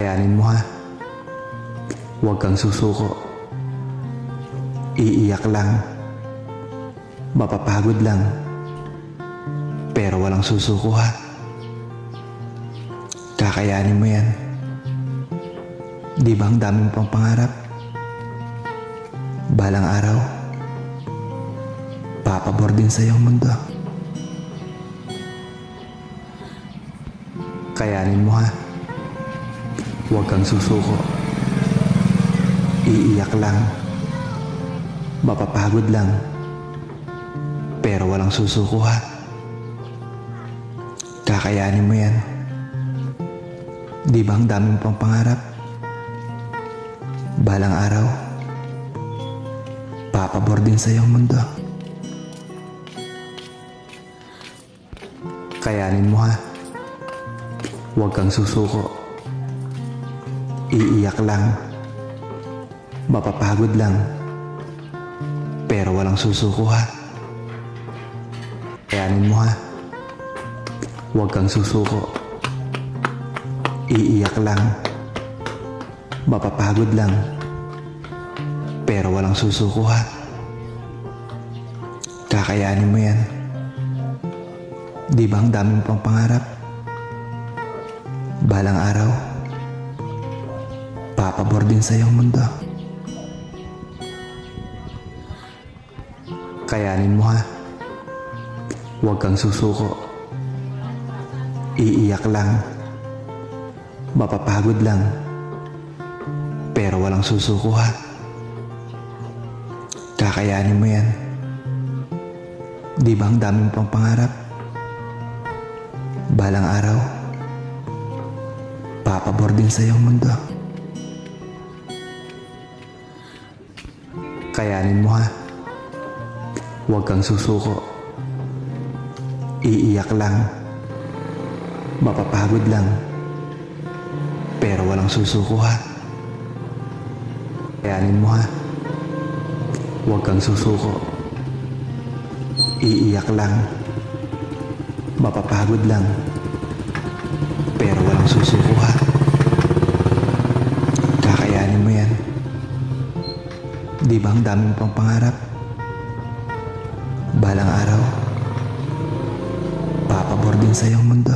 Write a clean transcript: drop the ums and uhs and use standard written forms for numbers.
Kayanin mo ha. Huwag kang susuko. Iiyak lang. Mapapagod lang. Pero walang susuko ha. Kakayanin mo yan. Di ba ang daming pang pangarap? Balang araw, papabor din sa iyong mundo. Kayanin mo ha. Huwag kang susuko. Iiyak lang. Mapapagod lang. Pero walang susuko ha. Kakayanin mo yan. Di ba ang daming pang pangarap? Balang araw, papabor din sa iyong mundo. Kayanin mo ha. Huwag kang susuko. Iiyak lang. Mapapagod lang. Pero walang susuko ha. Kayanin mo ha. Huwag kang susuko. Iiyak lang. Mapapagod lang. Pero walang susuko ha. Kakayanin mo yan. Di ba ang daming pang pangarap? Balang araw, papabor din sa iyong mundo. Kayanin mo ha. Huwag kang susuko. Iiyak lang. Mapapagod lang. Pero walang susuko ha. Kakayanin mo yan. Di ba ang daming pang pangarap? Balang araw, papabor din sa iyong mundo. Kayanin mo ha. Huwag kang susuko. Iiyak lang. Mapapagod lang. Pero walang susuko ha. Kayanin mo ha. Huwag kang susuko. Iiyak lang. Mapapagod lang. Pero walang susuko ha. Kakayanin mo yan. Di ba ang daming pang pangarap? Balang araw, papabor din sa iyong mundo.